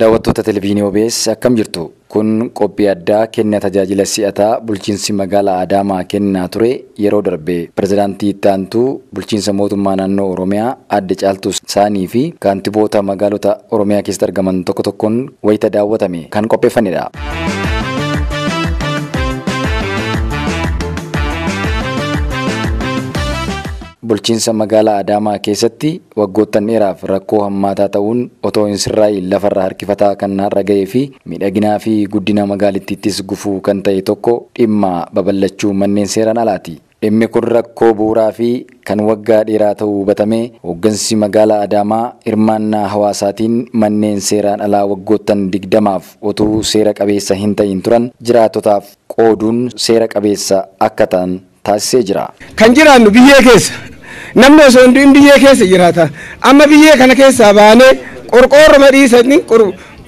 Daawwattoota Televezyiinii OBS akkam jirtu? Kun qophii addaa kennaa tajaajila si'ataa bulchiinsi magaalaa Adaamaa kennaa ture yeroo darbe pirezidaantii itti aantuu bulchiinsa mootummaa naannoo Oromiyaa Aadde Caaltuu Saanii fi kaantiboota magaalota Oromiyaa keessatti argaman tokko tokkoon wayita daawwatame kan qopheeffamedha. Bulchiinsa magaalaa Adaamaa keessatti waggoottan dheeraaf rakkoo hammaataa ta'uun otoo hin sirraa'iin lafarraa harkifataa kan har'a ga'ee fi miidhaginaa fi guddina magaalittiittis gufuu kan ta'e tokko dhimma babal'achuu manneen seeraan alaati. Dhimmi kun rakkoo bu'uuraa fi kan waggaa dheeraa ta'uu hubatamee hooggansi magaalaa Adaamaa hirmaannaa hawaasaatiin manneen seeraan alaa waggoottan 20f utuu seera qabeessa hin ta'in turan jiraattotaaf qooduun seera qabeessa akka ta'an taasisee jira. Kan jiraannu biyyee keessa namni osoo hin biyyee keessa jiraata. Amma biyyee kana keessaa baanee qorqoorroo madhiisanii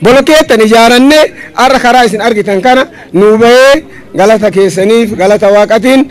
bolokeettan ijaarannee har'a karaa isin argitan kana nuu bahee galata keessaniif galata waaqatiin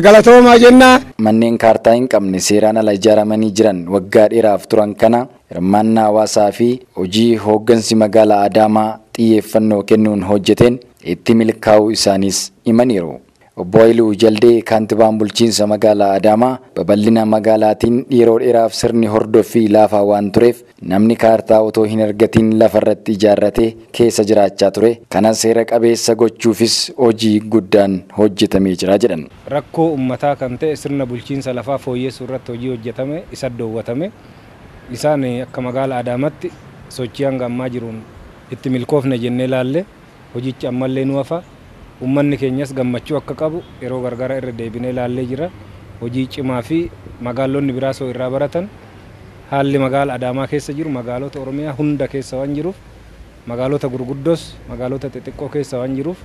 galatoomaa jennaa. Manneen kaartaa hin qabne seeraan ala ijaaramanii jiran waggaa dheeraaf turan kana hirmaannaa hawaasaa fi hojii hooggansi magaalaa Adaamaa xiyyeeffannoo kennuun hojjeteen itti milkaa'uu isaaniis himaniiru. Obbo Haayiluu Jaldee kaantibaan bulchiinsa magaalaa Adaamaa babal'ina magaalaatiin yeroo dheeraaf sirni hordoffii laafaa waan tureef namni kaartaa otoo hin argatiin lafarratti ijaarratee keessa jiraachaa ture. Kana seera qabeessa gochuufis hojii guddaan hojjetamee jira jedhan. Rakkoo uummataa kan ta'e sirna bulchiinsa lafaa fooyyessuu irratti hojii hojjetame isa dhoowwatame. Isaan akka magaalaa Adaamaatti sochii hanga ammaa jiruun itti milkoofne jennee ilaalle hojichi ammallee nu hafa. Uummanni keenyas gammachuu akka qabu yeroo gargara irra deebinee ilaallee jira. Hojii cimaa fi magaalonni biraa soo irraa baratan haalli magaalaa Adaamaa keessa jiru magaalota Oromiyaa hunda keessa waan jiruuf magaalota gurguddoos magaalota xixiqqoo keessa waan jiruuf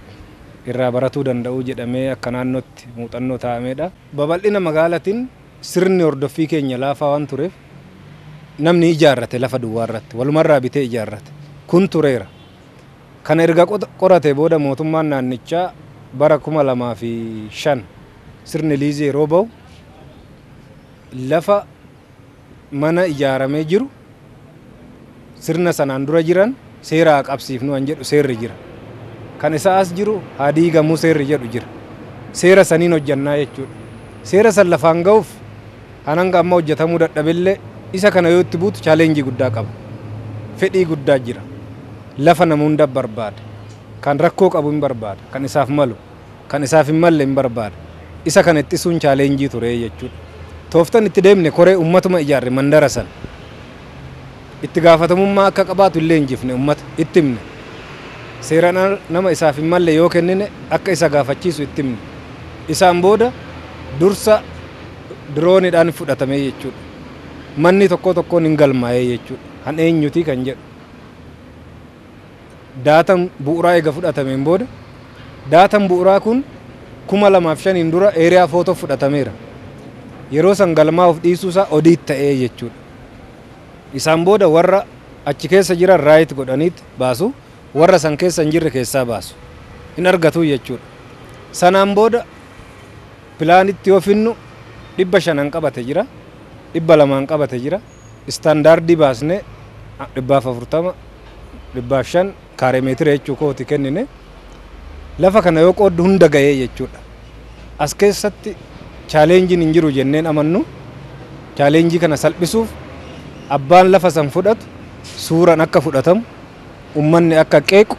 irraa baratuu danda'u jedhamee akka naannootti muuxannoo taa'amedha. Babal'ina magaalaatiin sirni hordoffii keenya laafaa waan tureef namni ijaarrate lafa duwwaa irratti walumarraa bitee ijaarrate kun tureera. Kan erga qorate booda mootummaan naannichaa bara 2005 sirni liizii yeroo ba'u lafa mana ijaaramee jiru sirna sanaan dura jiran seera qabsiifnu waan jedhu seerri jira. Kan isaa as jiru diigamuu seerri jedhu jira. Seera saniin hojjannaa jechuudha. Seera san lafaan ga'uuf hanga amma hojjetamuu dadhabillee isa kana yoo itti buutu chaaleenjii guddaa qaba. Fedhii guddaa jira. Lafa nama hunda barbaada. Kan rakkoo qabu hin barbaada. Kan isaaf malu. Kan isaaf hin malle hin barbaada. Isa kana ittisuun chaaleenjii ture jechuudha. Tooftan itti deemne koree uummatuma ijaarre mandara san. Itti gaafatamummaa akka qabaatu illee injifne uummata itti himne. Seeraan nama isaaf hin malle yoo kennine akka isa gaafachiisu itti himne. Isaan booda dursa dirooniidhaan fudhatame jechuudha. Manni tokko tokkoon hin galmaa'ee jechuudha. Han eenyuti kan jedhu. Daataan bu'uuraa eega fudhatameen booda daataan bu'uuraa kun 2005 dura eeriyaa footoo fudhatameera. Yeroo san galmaa'uuf dhiisuusaa odii ta'ee jechuudha. Isaan booda warra achi keessa jiran raayit godhaniitti baasu warra san keessa hin jirre keessaa baasu hin argatu jechuudha. Sanaan booda pilaanitti yoo finnu 500 qabate jira 200 qabate jira istaandaardii baasnee 440 500 kaaree meetira jechuu kooti kennine lafa kana yoo qooddu hunda ga'ee jechuudha. As keessatti chaaleenjiin hin jiru jenneen amannu chaaleenjii kana salphisuuf abbaan lafa san fudhatu suuraan akka fudhatamu ummanni akka qeequ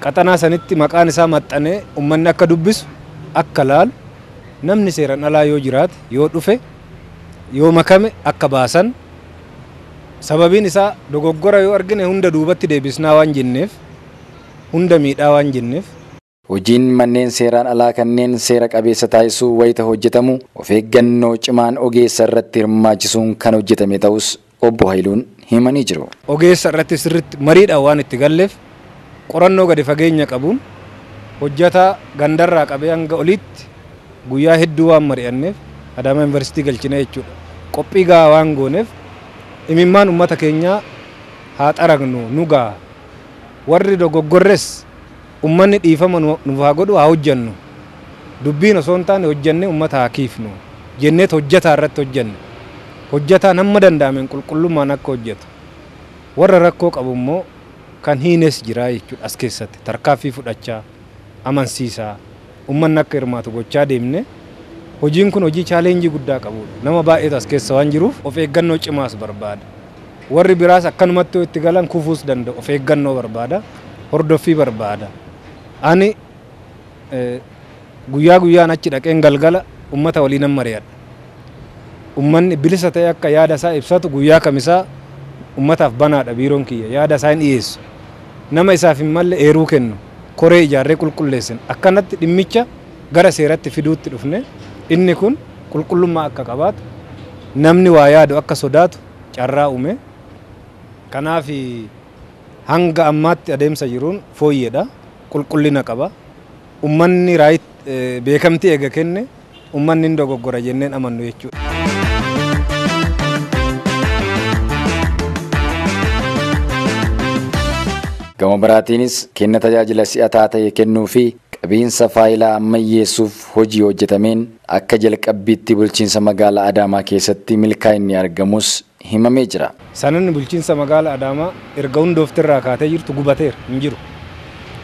qaxanaa sanitti maqaan isaa maxxanee ummanni akka dubbisu akka laalu namni seeraan alaa yoo jiraate yoo dhufe yoo makame akka baasan. Sababiin isaa dogoggora yoo argine hunda duubatti deebisnaa waan jenneef hunda miidhaa waan jenneef. Hojiin manneen seeraan alaa kanneen seera qabeessa taasisuu wayita hojjetamu of eeggannoo cimaan ogeessa irratti hirmaachisuun kan hojjetame ta'us obbo Haayiluun himanii jiru. Ogeessa irratti sirriitti mariidhaan waan itti galleef qorannoo gadi fageenya qabuun hojjetaa gandarraa qabee hanga oliitti guyyaa hedduu waan mari'anneef Adaamaa Yuunivarsiitii galchine jechuudha. Qophii gahaa waan gooneef imimmaan uummata keenyaa haa xaragnu nu ga'a. Warri dogoggorres uummanni dhiifama nuuf haa godhu haa hojjennu. Dubbiin osoo hin taane hojjennee uummata haa kiifnu. Jenneet hojjetaa irratti hojjenne. Hojjetaan hamma danda'ameen qulqullummaan akka hojjetu. Warra rakkoo qabu immoo kan hiines jira jechuudha as keessatti tarkaaffii fudhachaa amansiisaa uummanni akka hirmaatu gochaa deemne hojiin kun hojii chaalenjii guddaa qabudha. Nama baay'eetu as keessa waan jiruuf of eeggannoo cimaas barbaada. Warri biraas akkanumatti itti galan kufuus danda'u of eeggannoo barbaada. Hordoffii barbaada. Ani guyyaa guyyaan achi dhaqeen galgala uummata waliin mari'adha. Uummanni bilisa ta'e akka yaada isaa ibsatu guyyaa kamisaa uummataaf banaadha biiroon kiyya yaada isaa hin dhiyeessu. Nama isaaf hin malle eeruu kennu koree ijaarree qulqulleessin akkanatti dhimmicha gara seeratti fiduutti dhufne inni kun qulqullummaa akka qabaatu namni waa yaadu akka sodaatu carraa uume. Kanaaf hanga ammaatti adeemsa jiruun fooyyeedha qulqullina qaba. Uummanni beekamtii eega kenne uummanni hin dogoggora jenneen amannu jechuudha. Gama biraatiinis kenna tajaajila si'ataa ta'e kennuu fi qabiinsa faayilaa ammayyeessuuf hojii hojjetameen akka jalqabbiitti bulchiinsa magaalaa Adaamaa keessatti milkaa'inni argamus himamee jira. Sananni bulchiinsa magaalaa Adaamaa erga hundooftirraa kaatee jirtu gubateera hin jiru.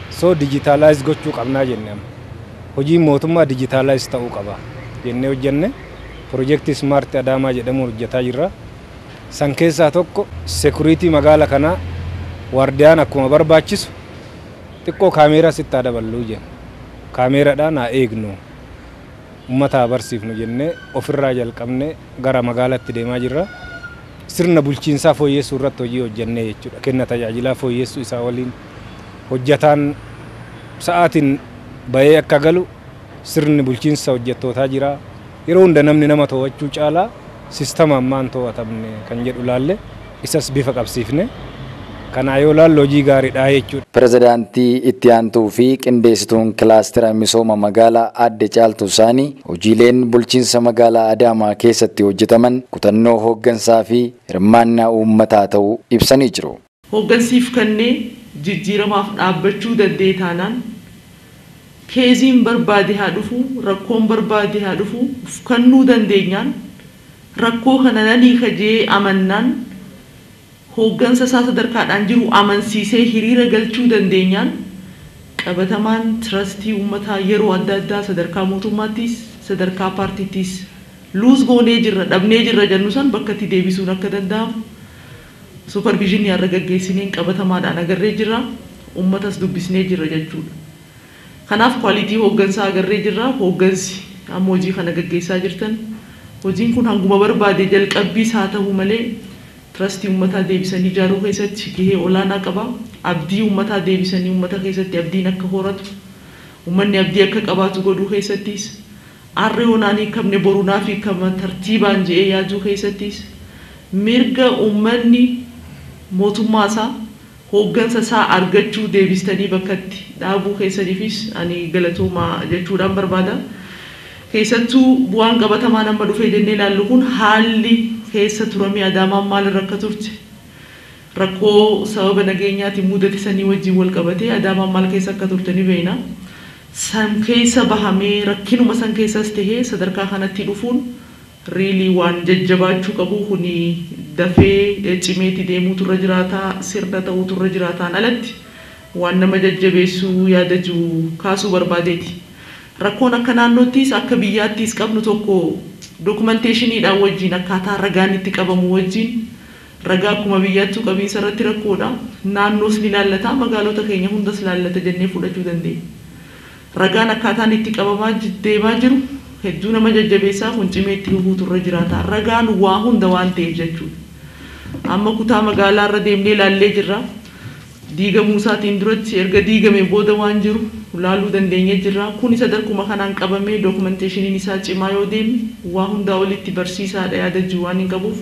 So dijitaalaayiz gochuu qabnaa jenne hojiin mootummaa dijitaalaayiz ta'uu qaba jennee hojjenne piroojeektii Smaart Adaamaa jedhamuun hojjetaa jirra. San keessaa tokko sekuriitii magaalaa kanaa wardiyaan akkuma barbaachisu xiqqoo kaameeraa sitti dabaluu jenna. Kaameeraadhaan haa eegnu uummata barsiifnu jennee ofirraa jalqabne gara magaalaatti deemaa jirra. Sirna bulchiinsaa fooyyessuu irratti hojii hojjennee jechuudha. Kenna tajaajilaa fooyyessuu isaa waliin hojjataan sa'aatiin bahee akka galu sirni bulchiinsa hojjettootaa jira. Yeroo hunda namni nama to'achuu caalaa siistama ammaan to'atamne kan jedhu laalle isas bifa qabsiifne. Kana yoo laallu hojii gaariidha jechuudha. Pirezidaantii itti aantuu fi qindeessituun kilaastera misooma magaalaa Aadde Caaltuu Saanii hojiileen bulchiinsa magaalaa Adaamaa keessatti hojjetaman kutannoo hooggansaa fi hirmaannaa uummataa ta'uu ibsanii jiru. Hooggansiif kanneen jijjiiramaaf dhaabbachuu danda'e taanaan keeziin barbaade haa dhufu rakkoon barbaade haa dhufu kannuu dandeenyaan rakkoo kana nanii kajee amannaan hooggansa isaa sadarkaadhaan jiru amansiisee hiriira galchuu dandeenyaan qabatamaan trustii uummataa yeroo adda addaa sadarkaa mootummaattis sadarkaa paartiittis luus goonee jirra dhabnee jirra jennu san bakka itti deebisuun akka danda'amu supervision yarra gaggeessineen qabatamaadhaan agarree jirra uummatas dubbisnee jirra jechuudha. Kanaaf kwalitii hooggansaa agarree jirra hooggansi amma hojii kana gaggeessaa jirtan hojiin kun hanguma barbaade jalqabbiis haa ta'u malee trustii uummataa deebisanii ijaaruu keessatti gahee olaanaa qaba. Abdii uummataa deebisanii uummata keessatti abdiin akka horatu uummanni abdii akka qabaatu godhuu keessattis arree onaanii kabne borunaa fi kama tartiibaan je'ee yaaduu keessattis mirga uummanni mootummaa isaa hooggansa isaa argachuu deebistanii bakkatti dhaabuu keessaniifis ani galatoomaa jechuudhaan barbaada. Keessattuu bu'aan qabatamaa nama dhufee jennee ilaallu kun haalli keessa turame Adaamaan maal irra akka turte rakkoo sababa nageenyaatiin mudate sanii wajjin wal qabatee Adaamaan maal keessa akka turte ni beekna. San keessa bahamee rakkinuma san keessas tahee sadarkaa kanatti dhufuun riilii waan jajjabaachuu qabu kuni dafee cimeetti deemuu turre jiraataa sirna ta'uu turre jiraataan alatti waan nama jajjabeessuu yaada jiru kaasuu barbaadeeti. Rakkoon akka naannoottis akka biyyaattis qabnu tokko dokumenteeshiniidhaan wajjin akkaataa ragaan itti qabamu wajjin ragaa akkuma biyyaattuu qabiinsa irratti rakkoodha. Naannoos ni laallata magaalota keenya hundas laallata jennee fudhachuu dandeenya. Ragaan akkaataan itti qabamaa deemaa jiru hedduu nama jajjabeessaa kun cimee itti hubuu turre jiraata. Ragaan waa hunda waan ta'eef jechuudha. Amma kutaa magaalaa irra deemnee laallee jirra. Diigamuu isaatiin duratti erga diigamee booda waan jiru laaluu dandeenye jirra. Kun sadarkuma kanaan qabamee dokumenteeshiniin isaa cimaa yoo deeme waa hundaa olitti barsiisaadha yaada jiru waan hin qabuuf.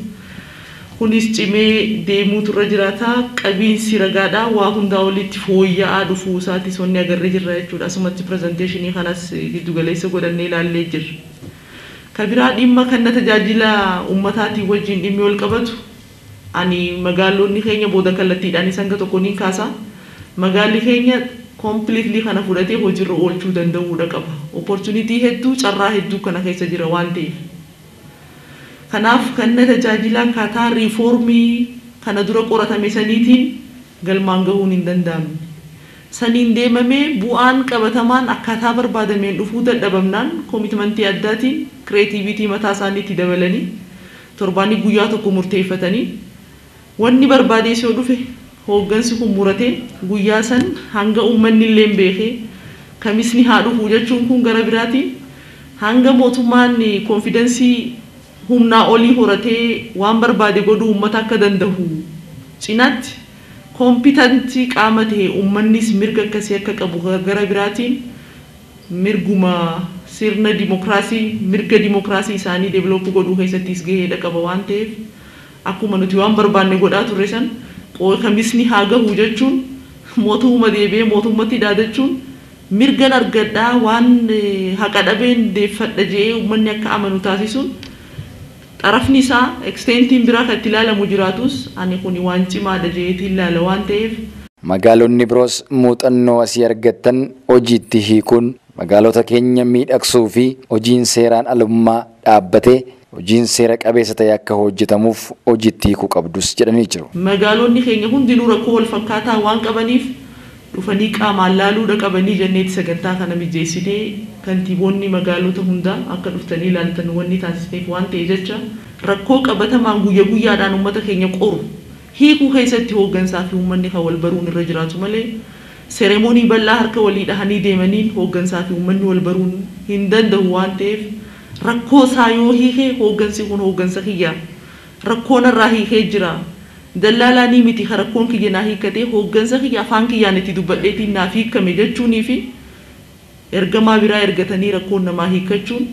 Kunis cimee deemuu turre jiraata. Qabiinsi ragaadhaa waa hundaa olitti fooyya'aa dhufuu isaatis wanni agarree jirra jechuudha. Asumatti pirezenteeshinii kanas giddu galeessa godhannee ilaallee jirra. Kabiraa dhimma kan tajaajila uummataatiin wajjin dhimmi wal qabatu ani magaalonni keenya booda kallattiidhaan isaan tokko niin kaasa. Magaalli keenya completely kana fudhatee hojiirra oolchuu danda'uudha qaba. Opportunity hedduu carraa hedduu kana keessa jira waan ta'eef. Kanaaf kan tajaajila akkaataa riifoormii kana dura qoratame saniitiin galmaan gahuun hin danda'amne. Saniin deemamee bu'aan qabatamaan akkaataa barbaadameen dhufuu dadhabamnaan koomitmentii addaatiin kireetiivitii mataa isaaniitti dabalanii torbaanii guyyaa tokko murteeffatanii wanni barbaadees yoo dhufe hooggansi kun muratee guyyaa san hanga uummanni illee hin beekee kamisni haa dhufu jechuun kun gara biraatiin hanga mootummaan konfidensii humnaa olii horatee waan barbaade godhuu uummata akka danda'u cinaatti kompitantii qaama ta'e uummannis mirga akkasii akka qabu gara biraatiin mirguma sirna dimokiraasii mirga dimokiraasii isaanii developuu godhuu keessattis gahee qaba waan ta'eef akkuma nuti waan barbaanne godhaa turre san kamisni haa gahu jechuun mootummaa deebi'ee mootummatti dhaadachuun mirgan argadhaa waan haqa dhabeen deeffadha jedhee uummanni akka amanu taasisuun xarafni isaa eksteentiin biraa kan itti ilaalamu jiraatus ani kun waan cimaadha jedheetii ilaala waan ta'eef. Magaalonni biroos muuxannoo asii argattan hojiitti hiikuun magaalota keenya miidhagsuu fi hojiin seeraan alummaa dhaabbatee hojiin seera qabeessa ta'e akka hojjetamuuf hojiitti hiikuu qabdus jedhanii jiru. Magaalonni keenya hundinuu rakkoo wal fakkaataa waan qabaniif dhufanii qaamaan laaluudha qabanii jenneetti sagantaa kana mijeessinee kantiiboonni magaalota hundaa akka dhuftanii ilaaltan wanni taasisneef waan ta'e jecha rakkoo qabatamaan guyyaa guyyaadhaan uummata keenya qoru hiikuu keessatti hooggansaa fi uummanni kan wal baruun irra jiraatu malee seremoonii bal'aa harka walii dhahanii deemaniin hooggansaa fi uummanni wal baruun hin danda'u waan ta'eef rakkoo isaa yoo hiikee hooggansi kun hooggansa kiyya rakkoon irraa hiikee jira. Dallaalanii miti rakkoon kiyya naa hiikkatee hooggansa kiyya afaan kiyyaan itti dubbadheetiin naaf hiikkame jechuunii fi ergamaa biraa ergatanii rakkoon namaa hiikkachuun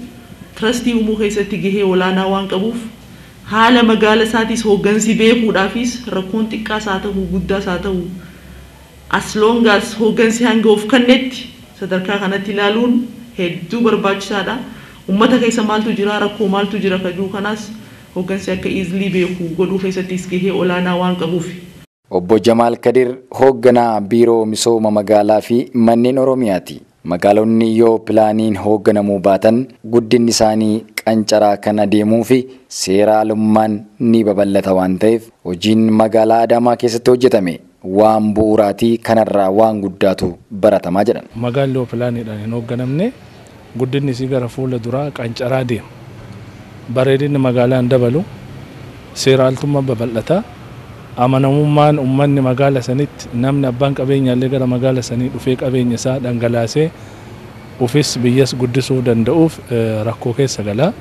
trastii uumuu keessatti gahee olaanaa waan qabuuf haala magaala isaatis hooggansi beekuudhaafis rakkoon xiqqaas haa ta'u guddaas haa ta'u as long as hooggansi hanga of kennetti sadarkaa kanatti ilaaluun hedduu barbaachisaadha. Uummata keessa maaltu jira rakkoo maaltu jira kajuu kanaas hooggansi akka easily beeku godhuu keessattis gahee olaanaa waan qabuuf. Obbo Jamaal Kadir hoogganaa biiroo misooma magaalaa fi manneen Oromiyaati. Magaalonni yoo pilaaniin hoogganamuu baatan guddinni isaanii qancaraa kan adeemuu fi seera alummaan ni babal'ata waan ta'eef hojiin magaalaa Adaamaa keessatti hojjetame waan bu'uuraatii kanarraa waan guddaatu baratamaa jedhan. Magaalli yoo pilaaniidhaan hin hoogganamne guddinni isii gara fuula duraa qancaraa deema. Bareedinni magaalaan dabalu seera altummaa babal'ata amanamummaan uummanni magaala sanitti namni abbaan qabeenyaallee gara magaala sanii dhufee qabeenya isaa dhangalaasee ufis biyyas guddisuu danda'uuf rakkoo keessa gala.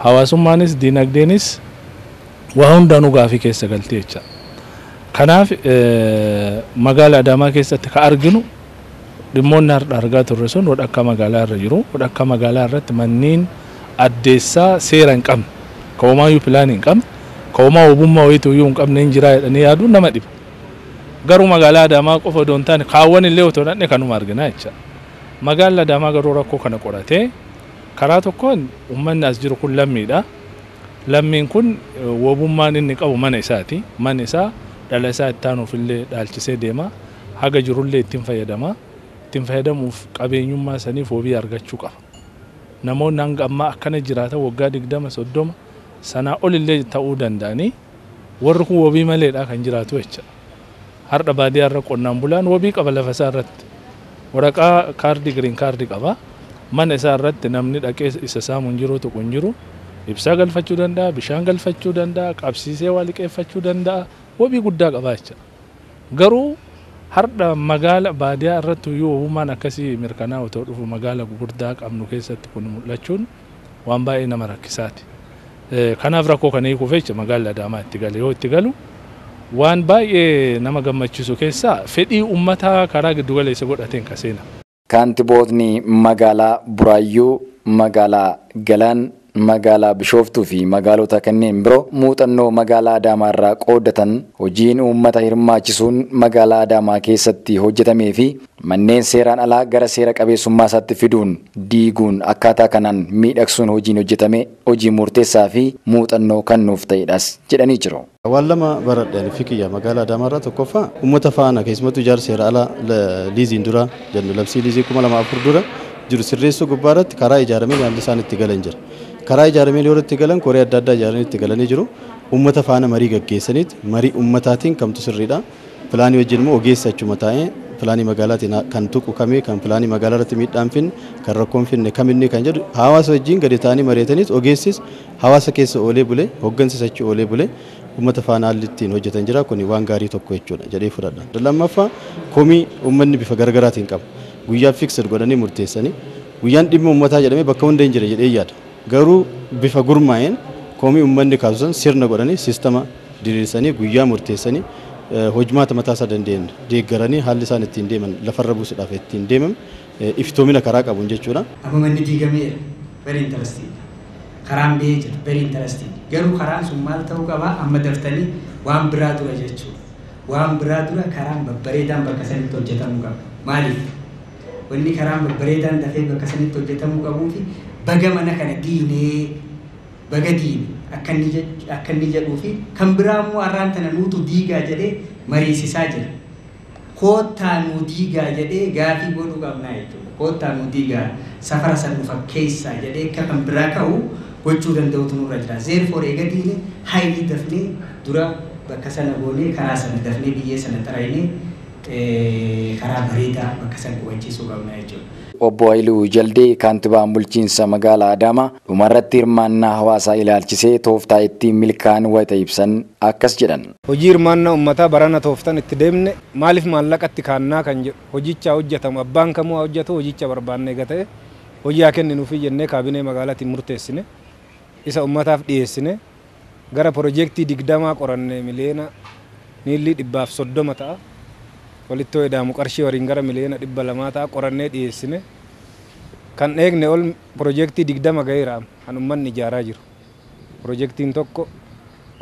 Hawaasummaanis diinagdeenis waa hundaanuu gaafii keessa galti jecha. Kanaaf magaala Adaamaa keessatti ka arginu dhimmoonni har'a argaa turre sun wadhakka magaalaa irra jiru. Wadhakka magaalaa irratti manneen addeessaa seera hin qabne ka'umaayyuu pilaanii hin qabne ka'umaa hubummaa wayiituyyuu hin qabne hin jiraa jedhanii yaaduun nama dhiba. Garuu magaalaa Adaamaa qofa odoo hin taane kaawwan illee otoo dhandhe kanuma argina jecha. Magaalli Adaamaa garuu rakkoo kana qoratee karaa tokkoon uummanni as jiru kun lammiidha. Lammiin kun hubummaan inni qabu mana isaati. Manni isaa dhala isaa itti aanuuf illee dhaalchisee deema. Haga jirullee ittiin fayyadama. Ittiin fayyadamuuf qabeenyummaa saniif wabii argachuu qaba. Namoonni hanga ammaa akkana jiraatan waggaa 20-30 sanaa olillee ta'uu danda'anii warri kun wabii maleedha kan jiraatu jecha. Har'a baadiyyaa irra qonnaan bulaan wabii qaba lafa isaa irratti. Waraqaa kaardii giriin kaardii qaba. Mana isaa irratti namni dhaqee isa saamuun jiru tuquun jiru ibsaa galfachuu danda'a, bishaan galfachuu danda'a, qabsiisee waa liqeeffachuu danda'a. Wabii guddaa qaba jecha. Garuu har'a magaala baadiyyaa irratti yoo uumaan akkasii mirkanaa'u ta'uu dhufu magaala gurguddaa qabnu keessatti kun mul'achuun waan baay'ee nama rakkisaati. Kanaaf rakkoo kana hiikuuf jecha magaalli Adaamaa itti gale yoo itti galu waan baay'ee nama gammachiisu keessaa fedhii uummataa karaa giddu galeessa godhateen kaseena. Kaantibootni magaalaa Buraayyuu, magaalaa Galaan, magaalaa Bishooftuu fi magaalota kanneen biroo muuxannoo magaalaa Adaamaa irraa qooddatan hojiin uummata hirmaachisuun magaalaa Adaamaa keessatti hojjetamee fi manneen seeraan alaa gara seera qabeessummaa isaatti fiduun diiguun akkaataa kanaan miidhagsuun hojiin hojjetame hojii murteessaa fi muuxannoo kan nuuf ta'edhas jedhanii jiru. Waan lama baradheen fikiyya magaalaa Adaamaa irraa tokkoffaa uummata faana keessumattuu ijaarsa seera alaa liiziin dura jennu labsii liizii 2004 dura jiru sirreessuu gubbaarratti karaa ijaaramee yaalli isaan itti galan jira. Karaa ijaaramee yoo itti galan koree adda addaa ijaaranii itti galanii jiru. Uummata faana marii gaggeessaniiti marii uummataatiin kamtu sirriidha. pilaanii wajjin immoo ogeessa achuma taa'ee pilaanii magaalaatiin kan tuqu kamii kan pilaanii magaalaa irratti miidhaan finne kan rakkoon finne kaminni kan jedhu hawaasa wajjin gadi ta'anii mari'atanis ogeessis hawaasa keessa oolee bulee hooggansis achi oolee bulee uummata faana haalli ittiin hojjetan jira kun waan gaarii tokko jechuudha jedhee fudhadha. Lammaffaa komii uummanni bifa garaagaraatiin qaba. Guyyaa fiksir godhanii murteessanii guyyaan dhimma uummataa jedhamee bakka hunda hin jira jedhee yaada. Garuu bifa gurmaa'een komii uummanni kaasusan sirna godhanii siistama diriirsanii guyyaa murteessanii hojmaata mataa isaa dandeenye deeggaranii haalli isaan ittiin deeman lafarra buusuudhaaf ittiin deeman iftoomina karaa qabuun jechuudha. Amma manni diigameera very interesting. Karaan ba'ee jira very interesting. Garuu karaan sun maal ta'uu qaba amma daftanii waan biraa dura jechuudha. Waan biraa dura karaan babbareedaan bakka sanitti hojjetamuu qaba. Maaliif? Wanni karaan babbareedaan dafee bakka sanitti hojjetamuu qabuu fi baga mana kana diinee baga diine akka inni jedhuu fi kan biraa immoo arraan tana nuutu diigaa jedhee mariisisaa jira. Koottaa nuu diigaa jedhee gaafii godhuu qabnaa jechuudha. Koottaa nuu diigaa safara san dhufa keessaa jedhee akka kan biraa ka'u gochuu danda'utu nurra jira. Zeerfoor eega diine haayilii dafnee dura bakka sana goonee karaa sana dafnee biyyee sana xaraynee karaa bareedaa bakka sana qubachiisuu qabna jechuudha. Obbo Haayiluu Jaldee kaantibaan bulchiinsa magaalaa Adaamaa dhumarratti hirmaannaa hawaasaa ilaalchisee tooftaa ittiin milkaa'an wayita ibsan akkas jedhan. Hojii hirmaannaa uummataa barana tooftan itti deemne maaliif maallaqatti kaannaa kan jedhu hojicha hojjetamu abbaan kamuu hojjetu hojicha barbaannee gata'e hojii haa kenninuufi jennee kaabinee magaalaatiin murteessine isa uummataaf dhiyeessine gara piroojeektii 20 qorannee miliyoona miilli 130 ta'a. Walitti hidhaamu qarshii waliin gara miliyoona 200 ta'a qorannee dhiyeessine kan eegne ol piroojeektii 20 gaheera kan uummanni ijaaraa jiru. Piroojeektiin tokko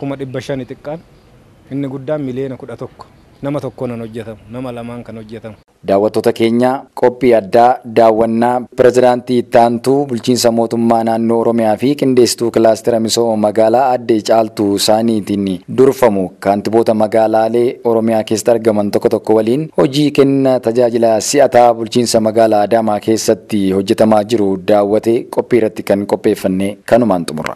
500,000 xiqqaan inni guddaan miliyoona 11 nama tokkoon hojjetamu nama lamaan kan hojjetamu. Daawwattoota keenya qophii addaa daawwannaa pirezidaantii Ittaantuu bulchiinsa mootummaa naannoo Oromiyaa fi qindeessituu kilaastera misooma magaalaa Aadde Caaltuu Saaniitiin durfamu kaantiboota magaalaalee Oromiyaa keessatti argaman tokko tokko waliin hojii kenna tajaajila si'ataa bulchiinsa magaalaa Adaamaa keessatti hojjetamaa jiru daawwatee qophii irratti kan qopheeffanne kanumaan xumurra.